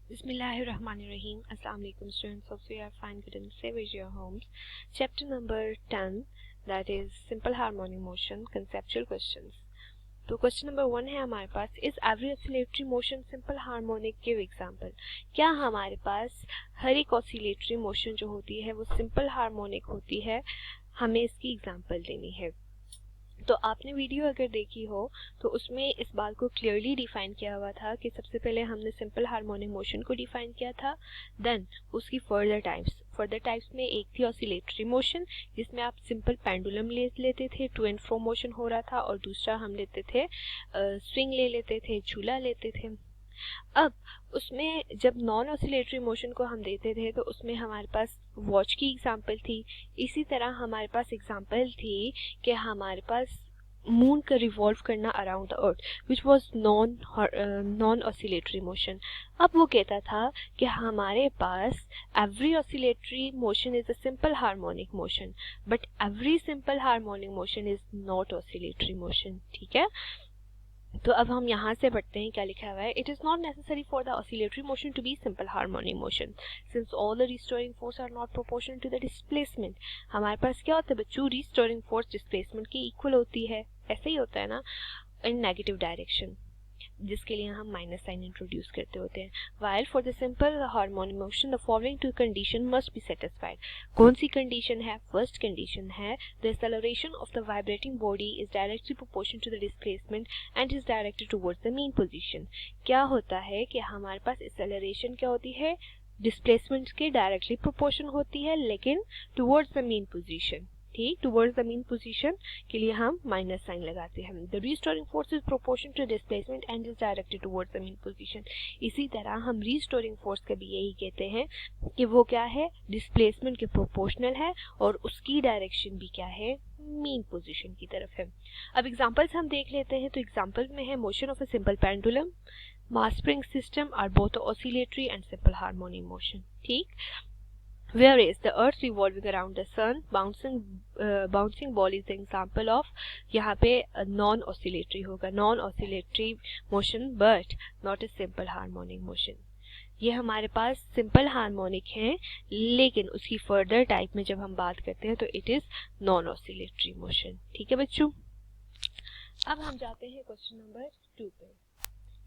Bismillahirrahmanirrahim. Assalamu alaikum students. Hope you are fine, good and safe at your homes. Chapter number 10, that is simple harmonic motion, conceptual questions. तो question number 1 है हमारे पास, is every oscillatory motion simple harmonic, give example. क्या हमारे पास हर एक oscillatory motion जो होती है वो सिंपल हार्मोनिक होती है? हमें इसकी एग्जांपल देनी है। तो आपने वीडियो अगर देखी हो तो उसमें इस बात को क्लियरली डिफाइन किया हुआ था कि सबसे पहले हमने सिंपल हार्मोनिक मोशन को डिफाइन किया था, देन उसकी फर्दर टाइप्स में एक थी ऑसिलेटरी मोशन, जिसमें आप सिंपल पेंडुलम ले लेते थे, टू एंड फ्रो मोशन हो रहा था, और दूसरा हम लेते थे स्विंग ले लेते थे, झूला लेते थे। अब उसमें जब नॉन ऑसिलेटरी मोशन को हम देते थे तो उसमें हमारे पास वॉच की एग्जांपल थी। इसी तरह हमारे पास एग्जांपल थी कि हमारे पास मून का रिवॉल्व करना around the earth, which was non oscillatory motion. अब वो कहता था कि हमारे पास every oscillatory motion is a simple harmonic motion, but every simple harmonic motion is not oscillatory motion. ठीक है, तो अब हम यहाँ से पढ़ते हैं क्या लिखा हुआ है। It is not necessary for the oscillatory motion to be simple harmonic motion since all the restoring force are not proportional to the displacement. हमारे पास क्या होता है बच्चों, रिस्टोरिंग फोर्स डिस्प्लेसमेंट की इक्वल होती है, ऐसे ही होता है ना, इन नेगेटिव डायरेक्शन, जिसके लिए हम माइनस साइन इंट्रोड्यूस करते होते हैं। While for the simple harmonic motion the following two condition must be satisfied. कौन सी कंडीशन है? फर्स्ट कंडीशन है the acceleration of the vibrating body is directly proportional to the displacement and is directed towards the mean position. क्या होता है कि हमारे पास acceleration क्या होती है, डिस्प्लेसमेंट के डायरेक्टली प्रोपोर्शन होती है, लेकिन टुवर्ड्स द मीन पोजीशन। ठीक, टुवर्ड्स द मीन पोजीशन के लिए हम माइनस साइन लगाते हैं। The restoring force is proportional to displacement and is directed towards the mean position. इसी तरह हम रिस्टोरिंग फोर्स का भी यही कहते हैं कि वो क्या है, डिस्प्लेसमेंट के प्रोपोर्शनल है और उसकी डायरेक्शन भी क्या है, मीन पोजीशन की तरफ है। अब एग्जांपल्स हम देख लेते हैं। तो एग्जांपल में है motion of a simple pendulum, mass spring system are both oscillatory and simple harmonic motion. ठीक, whereas the earth revolving around the sun, bouncing ball is the example of, यहाँ पे नॉन ऑसिलेटरी होगा, non oscillatory motion but not a simple harmonic motion. ये हमारे पास simple harmonic है, लेकिन उसकी further type में जब हम बात करते हैं तो it is non oscillatory motion. ठीक है बच्चों, अब हम जाते हैं क्वेश्चन नंबर 2 पे।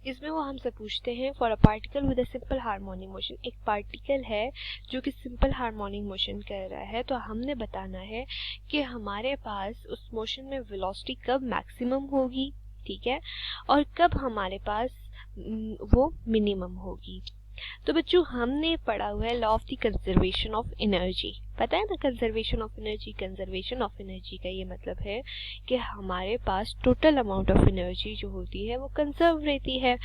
इसमें वो हमसे पूछते हैं for a particle with a simple harmonic motion. एक पार्टिकल है जो कि सिंपल हार्मोनिक मोशन कर रहा है, तो हमने बताना है कि हमारे पास उस मोशन में वेलोसिटी कब मैक्सिमम होगी, ठीक है, और कब हमारे पास वो मिनिमम होगी। तो बच्चों हमने पढ़ा हुआ है law of the conservation of energy, पता है ना conservation of energy. Conservation of energy का ये मतलब है कि हमारे पास टोटल अमाउंट ऑफ एनर्जी जो होती है वो कंजर्व रहती है।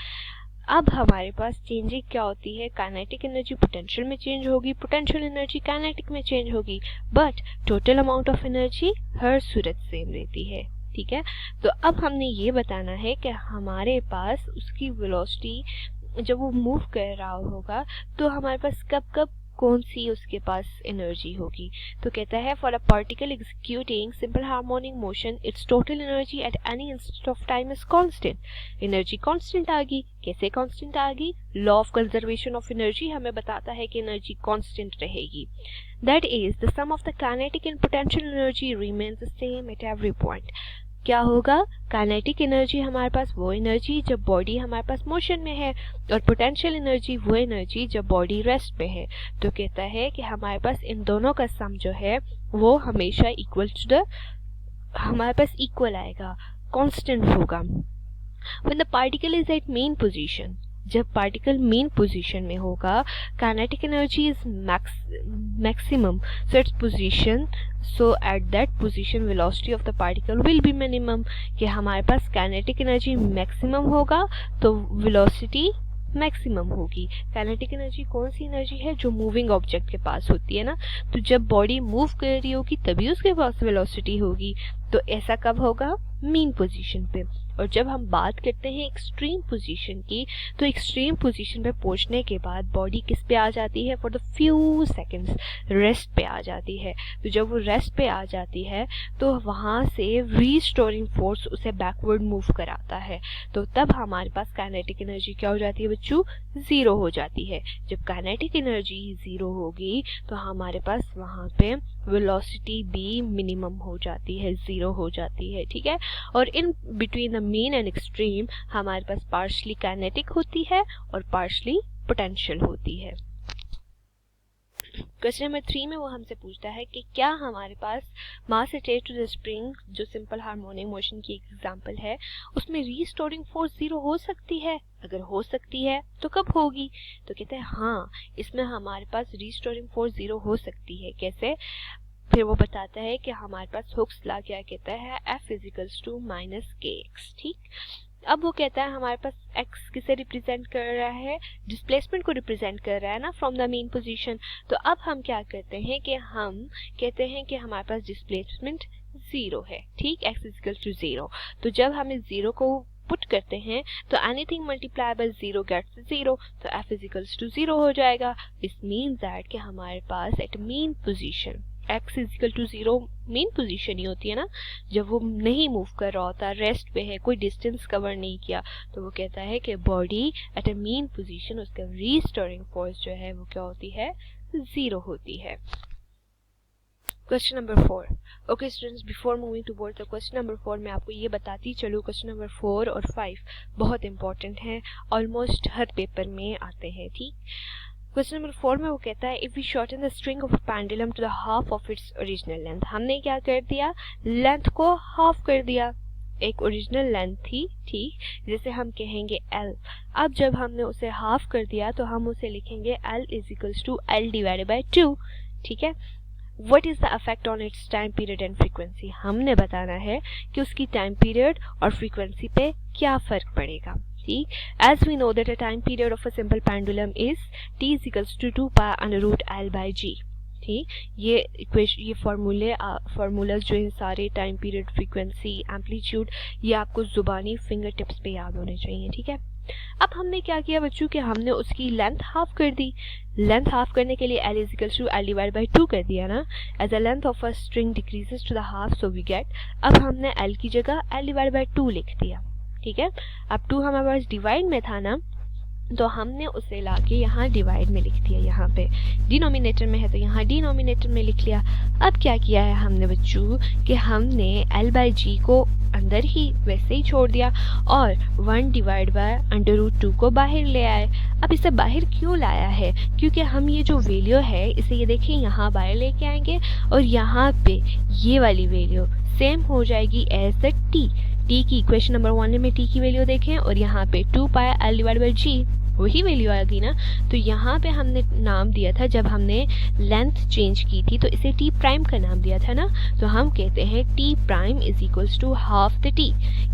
अब हमारे पास चेंजिंग क्या होती है, काइनेटिक एनर्जी पोटेंशियल में चेंज होगी, पोटेंशियल एनर्जी काइनेटिक में चेंज होगी, but total amount of energy her Surat same रहती है। ठीक है, तो अब हमने ये बताना है कि हमारे पास उसकी वेलोसिटी जब वो मूव कर रहा होगा तो हमारे पास कब कब कौन सी उसके पास एनर्जी होगी। तो कहता है for a particle executing simple harmonic motion its total energy at any instant of time is constant. Energy constant आ गई, कैसे कांस्टेंट आ गई, law of conservation of energy हमें बताता है कि एनर्जी कांस्टेंट रहेगी। That is the sum of the kinetic and potential energy remains the same at every point. क्या होगा, काइनेटिक एनर्जी हमारे पास वो एनर्जी जब बॉडी हमारे पास मोशन में है, और पोटेंशियल एनर्जी वो एनर्जी जब बॉडी रेस्ट पे है। तो कहता है कि हमारे पास इन दोनों का सम जो है वो हमेशा इक्वल टू द, हमारे पास इक्वल आएगा, कांस्टेंट होगा। When the particle is at mean position, जब पार्टिकल मेन पोजीशन में होगा, kinetic energy is maximum, so its position, so at that position velocity of the particle will be minimum. कि हमारे पास काइनेटिक एनर्जी मैक्सिमम होगा तो velocity maximum होगी। Kinetic energy कौन सी एनर्जी है, जो मूविंग ऑब्जेक्ट के पास होती है ना, तो जब बॉडी मूव कर रही होगी तभी उसके पास वेलोसिटी होगी। तो ऐसा कब होगा, मीन पोजीशन पे। और जब हम बात करते हैं एक्सट्रीम पोजीशन की, तो एक्सट्रीम पोजीशन पे पहुंचने के बाद बॉडी किस पे आ जाती है, for the few seconds rest पे आ जाती है। तो जब वो रेस्ट पे आ जाती है तो वहाँ से रीस्टोरिंग फोर्स उसे बैकवर्ड मूव कराता है। तो तब हमारे पास काइनेटिक एनर्जी क्या हो जाती है बच्चों, ज़ीरो हो जाती है। जब काइनेटिक एनर्जी ज़ीरो होगी तो हमारे पास वहाँ पे वेलोसिटी भी मिनिमम हो जाती है, ज़ीरो हो जाती है, ठीक है। और in between the mean and extreme हमारे पास पार्शली काइनेटिक होती है और पार्शली पोटेंशियल होती है। क्वेश्चन नंबर 3 में वो हमसे पूछता है कि क्या हमारे पास मास अटैच्ड टू द स्प्रिंग, जो सिंपल हार्मोनिक मोशन की एग्जांपल है, उसमें रीस्टोरिंग फोर्स ज़ीरो हो सकती है? अगर हो सकती है तो कब होगी? तो कहते हैं हाँ, इसमें हमारे पास रीस्टोरिंग फोर्स ज़ीरो हो सकती है। कैसे? फिर वो बताता है कि हमारे पास हुक्स लॉ क्या कहता है, F = -kx, ठीक। अब वो कहता है हमारे पास x किसे रिप्रेजेंट कर रहा है, डिस्प्लेसमेंट को रिप्रेजेंट कर रहा है ना, फ्रॉम द मीन पोजीशन। तो अब हम क्या करते हैं कि हम कहते हैं कि हमारे पास डिस्प्लेसमेंट ज़ीरो है, ठीक, x = 0। तो जब हम इस ज़ीरो को पुट करते हैं तो एनीथिंग मल्टीप्लाई बाय 0 गेट्स 0, तो F = 0 हो जाएगा। इस मीन्स दैट कि हमारे पास at mean position x = 0 mean position ही होती है ना, जब वो नहीं मूव कर रहा होता, रेस्ट पे है, कोई डिस्टेंस कवर नहीं किया, तो वो कहता है कि body at a mean position, उसका रीस्टोरिंग फोर्स जो है वो क्या होती है, 0 होती है। Question number 4। Okay students, before moving towards the question number 4 मैं आपको ये बताती चलूँ, क्वेश्चन नंबर 4 और 5 बहुत इंपॉर्टेंट हैं, ऑलमोस्ट हर पेपर में आते हैं, ठीक। क्वेश्चन नंबर 4 में वो कहता है, if we shorten the string of a pendulum to the half of its original length, हमने क्या कर दिया, लेंथ को हाफ कर दिया। एक ओरिजिनल लेंथ थी, ठीक, जैसे हम कहेंगे L। अब जब हमने उसे हाफ कर दिया तो हम उसे लिखेंगे L = L/2, ठीक है। What is the effect on its time period and frequency? हमने बताना है कि उसकी टाइम पीरियड और फ्रीक्वेंसी पे क्या फर्क पड़ेगा, ठीक। As we know that a time period of a simple pendulum is t = 2 pi √L/g, ठीक। ये फार्मूलाज जो है सारे, टाइम पीरियड, फ्रीक्वेंसी, एम्पलीट्यूड, ये आपको जुबानी फिंगर टिप्स पे याद होने चाहिए, ठीक है। अब हमने क्या किया बच्चों कि हमने उसकी लेंथ हाफ कर दी। लेंथ हाफ करने के लिए L = L/2 कर दिया ना, as a length of a string decreases to the half, so we get, अब हमने L की जगह L/2 लिख दिया, ठीक है। अब 2 हमारे पास डिवाइड में था ना, तो हमने उसे लाके यहाँ डिवाइड में लिख दिया, यहाँ पे डिनोमिनेटर में है तो यहाँ डिनोमिनेटर में लिख लिया। अब क्या किया है हमने बच्चों कि हमने L/g को अंदर ही वैसे ही छोड़ दिया और 1/√2 को बाहर ले आए। अब इसे बाहर क्यों लाया है, क्योंकि हम ये जो वैल्यू है इसे ये देखिए यहाँ बाहर लेके आएंगे और यहाँ पे ये वाली वैल्यू सेम हो जाएगी एज द t की इक्वेशन नंबर 1 में t की वैल्यू देखें और यहाँ पे 2 pi L/g वही वैल्यू आ गई ना। तो यहाँ पे हमने नाम दिया था, जब हमने लेंथ चेंज की थी तो इसे t प्राइम का नाम दिया था ना, तो हम कहते हैं t prime = half the t,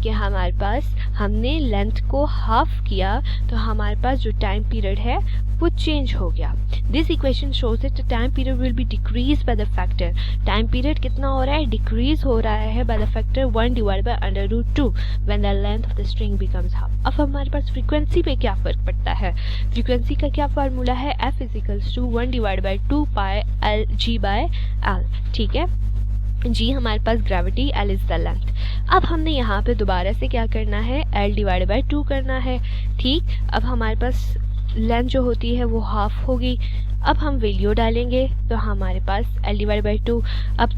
कि हमारे पास हमने लेंथ को हाफ किया तो हमारे पास जो टाइम पीरियड है वो चेंज हो गया। This equation shows that the time period will be decrease by the factor, time period कितना हो रहा है, डिक्रीज हो रहा है by the factor 1/√2 when the length of the string becomes half. अब हमारे पास फ्रीक्वेंसी पे क्या फर्क पड़ता है, फ्रीक्वेंसी का क्या फार्मूला है, F = 1/2 pi L/g/L, ठीक है। जी हमारे पास gravity, L is the length. अब हमने यहाँ पे दोबारा से क्या करना है, L/2 करना है, ठीक। अब हमारे पास लेंथ जो होती है वो हाफ होगी। अब हम वैल्यू डालेंगे तो हमारे पास L/2, अब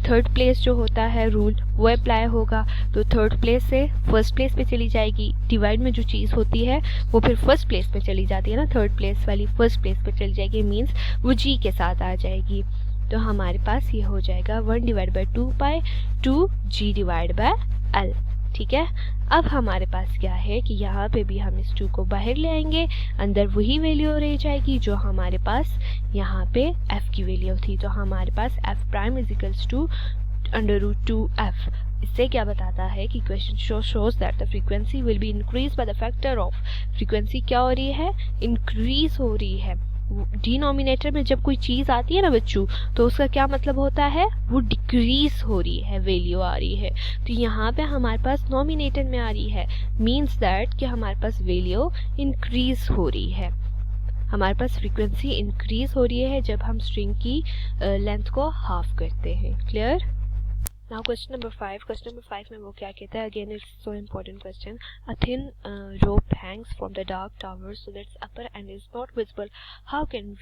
थर्ड प्लेस जो होता है रूल वो अप्लाई होगा, तो थर्ड प्लेस से फर्स्ट प्लेस पे चली जाएगी। डिवाइड में जो चीज़ होती है वो फिर फर्स्ट प्लेस पे चली जाती है ना, थर्ड प्लेस वाली फर्स्ट प्लेस पे चली जाएगी, मीन्स वो g के साथ आ जाएगी। तो हमारे पास ये हो जाएगा 1/2 pi 2g/L, ठीक है। अब हमारे पास क्या है कि यहाँ पे भी हम इस 2 को बाहर ले आएंगे, अंदर वही वैल्यू रह जाएगी जो हमारे पास यहाँ पे f की वैल्यू थी, तो हमारे पास f प्राइम = √2f। इससे क्या बताता है कि question shows that the frequency will be increase by the factor of, frequency क्या हो रही है, इंक्रीज हो रही है डिनोमिनेटर में जब कोई चीज़ आती है ना बच्चों, तो उसका क्या मतलब होता है, वो डिक्रीज हो रही है, वैल्यू आ रही है। तो यहाँ पे हमारे पास नोमिनेटर में आ रही है, मीन्स दैट कि हमारे पास वैल्यू इंक्रीज हो रही है, हमारे पास फ्रीक्वेंसी इंक्रीज हो रही है जब हम स्ट्रिंग की लेंथ को हाफ करते हैं। Clear? Now question number 5। Question number 5 में वो क्या कहता है, again it's so important question. A thin rope hangs from the dark tower so that its upper end is not visible. How can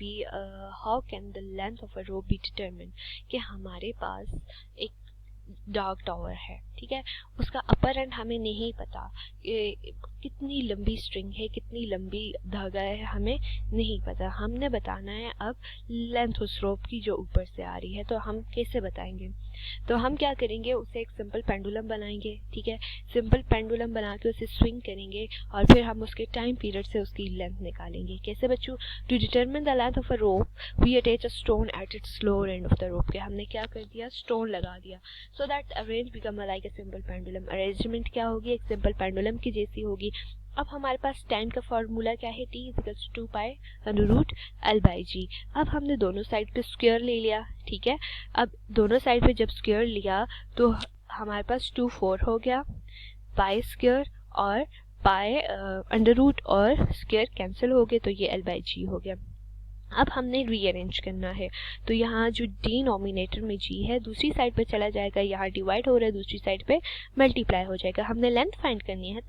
the length of a rope be determined? कि हमारे पास एक dark tower है, ठीक है, उसका अपर and हमें नहीं पता, कितनी लंबी स्ट्रिंग है, कितनी लंबी धागा है, हमें नहीं पता। हमने बताना है अब लेंथ उस रोप की जो ऊपर से आ रही है। तो हम कैसे बताएंगे? तो हम क्या करेंगे, उसे एक सिंपल पेंडुलम बनाएंगे, ठीक है। सिंपल पेंडुलम बना के उसे स्विंग करेंगे और फिर हम उसके टाइम पीरियड से उसकी लेंथ निकालेंगे। कैसे बच्चों? To determine the length of a rope we attach a stone at its lower end of the rope. के हमने क्या कर दिया, स्टोन लगा दिया, so that arrange become like a simple pendulum. Arrangement क्या होगी, एक सिंपल पेंडुलम की जैसी होगी। अब हमारे पास टाइम का फॉर्मूला क्या है, t equals to pi under root l by g. अब हमने दोनों साइड पे स्क्वायर ले लिया, ठीक है। अब दोनों साइड पे जब स्क्वायर लिया तो हमारे पास 2 4 हो गया, पाई स्क्वायर और पाई अंडर रूट और स्क्वायर कैंसिल हो गए, तो ये l बाई जी हो गया। अब हमने रीअरेंज करना है, तो यहाँ जो डिनोमिनेटर में g है दूसरी साइड पे चला जाएगा, यहाँ डिवाइड हो रहा है, दूसरी साइड पे मल्टीप्लाई हो जाएगा। हमने लेंथ फाइंड करनी है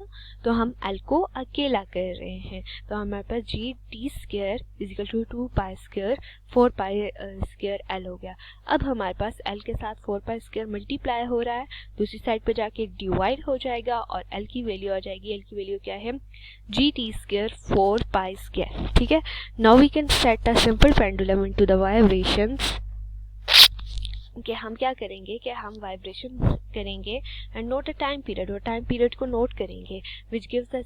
तो हम l को अकेला कर रहे हैं, तो हमारे पास g T square is equal to 2 pi square 4 pi square l हो गया। अब हमारे पास l के साथ 4 पाई स्क्वायर मल्टीप्लाई हो रहा है, दूसरी साइड पे जाके डिवाइड हो जाएगा और l की वैल्यू आ जाएगी, l की वैल्यू क्या है, G T square 4 pi square, ठीक है। Now we can set a simple pendulum into the vibrations। कि हम क्या करेंगे कि हम वाइब्रेशन करेंगे and note a time period, और टाइम पीरियड को नोट करेंगे which gives the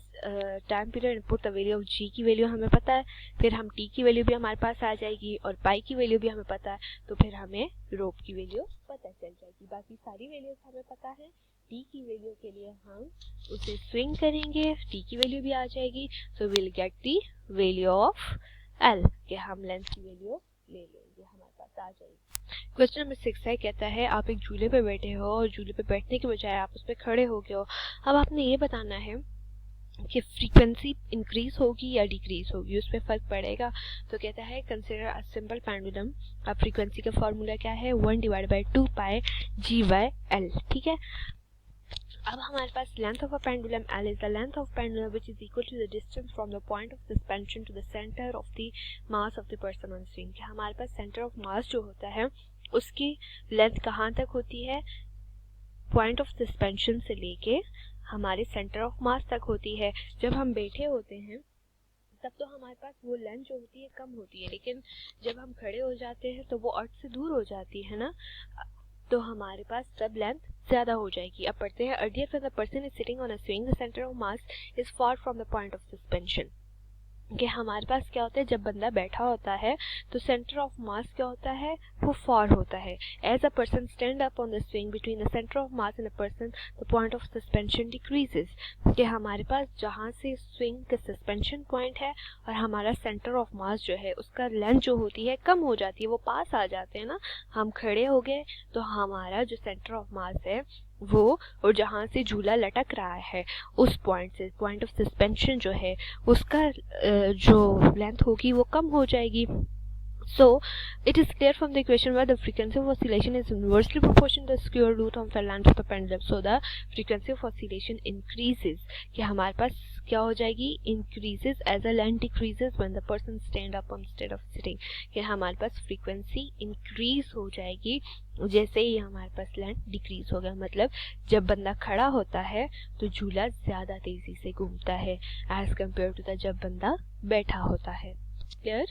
time period input the value of g की वैल्यू हमें पता है, फिर हम टी की वैल्यू भी हमारे पास आ जाएगी और पाई की वैल्यू भी हमें पता है, तो फिर हमें रोप की वैल्यू पता चल जाएगी। बाकी सारी वैल्यूज हमें पता है। टी की वैल्यू के लिए हम उसे स्विंग करेंगे, टी की वैल्यू भी आ जाएगी, so will get the value of L, के हम लेंथ की वैल्यू ले लेंगे, हमारे पास आ जाएगी। क्वेश्चन नंबर 6 है, कहता है आप एक झूले पे बैठे हो और झूले पे बैठने के बजाय आप उस पर खड़े हो गए हो। अब आपने ये बताना है कि फ्रीक्वेंसी इंक्रीज होगी या डिक्रीज होगी, उस पर फर्क पड़ेगा। तो कहता है कंसिडर अ सिंपल पेंडुलम। अब फ्रीक्वेंसी का फॉर्मूला क्या है, 1 divide by 2 pi g by l, ठीक है। अब हमारे पास length of a pendulum L is the length of pendulum which is equal to the distance from the point of suspension to the center of the mass of the person on swing। कि हमारे पास centre of मास जो होता है उसकी length कहाँ तक होती है, पॉइंट ऑफ सस्पेंशन से लेके हमारे सेंटर ऑफ मास तक होती है। जब हम बैठे होते हैं तब तो हमारे पास वो लेंथ जो होती है कम होती है, लेकिन जब हम खड़े हो जाते हैं तो वो अर्थ से दूर हो जाती है ना, तो हमारे पास तब लेंथ ज्यादा हो जाएगी। अब पढ़ते हैं, earlier when the person is sitting on a swing the centre of mass is far from the point of suspension. कि हमारे पास क्या होता है, जब बंदा बैठा होता है तो सेंटर ऑफ मास क्या होता है, वो फार होता है। As a person stand up on the swing between the centre of mass and the person the point of suspension decreases. कि हमारे पास जहाँ से स्विंग का सस्पेंशन पॉइंट है और हमारा सेंटर ऑफ मास जो है उसका लेंथ जो होती है कम हो जाती है, वो पास आ जाते हैं ना। हम खड़े हो गए तो हमारा जो सेंटर ऑफ मास है वो, और जहाँ से झूला लटक रहा है उस पॉइंट से, पॉइंट ऑफ सस्पेंशन जो है उसका जो लेंथ होगी वो कम हो जाएगी। So it is clear from the equation where the frequency of oscillation is inversely proportional to the square root of the length of the pendulum, so the frequency of oscillation increases। कि हमारे पास क्या हो जाएगी, increases as the length decreases when the person stand up instead of sitting। कि हमारे पास frequency increase हो जाएगी जैसे ही हमारे पास लेंथ डिक्रीज होगा। मतलब जब बंदा खड़ा होता है तो झूला ज्यादा तेजी से घूमता है एज कम्पेयर टू द जब बंदा बैठा होता है। क्लियर?